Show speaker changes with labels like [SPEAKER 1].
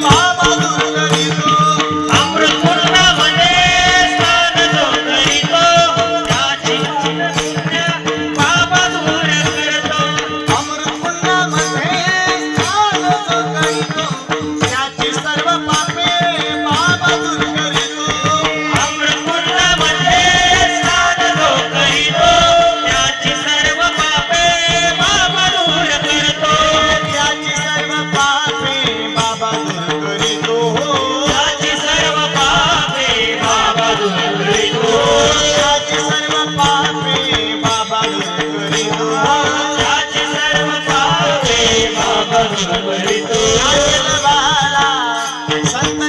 [SPEAKER 1] बाबा दूर करीतो.
[SPEAKER 2] अमृतकुंडामध्ये स्नान जो करीतो त्याची चिंध्या बाबा दूर करतो.
[SPEAKER 1] अमृतकुंडामध्ये स्नान जो करीतो त्याची सर्व पापे बाबा दूर करीतो.
[SPEAKER 2] अमृतकुंडामध्ये स्नान जो करीतो त्याची सर्व पापे बाबा दूर करतो.
[SPEAKER 1] त्याची सर्व पापे बाबा दूर करीतो.
[SPEAKER 2] त्याची सर्व पापे बाबा दूर करीतो.
[SPEAKER 1] त्याची सर्व पापे बाबा दूर करीतो.
[SPEAKER 2] त्याची सर्व पापे बाबा दूर करीतो.
[SPEAKER 1] बाला संत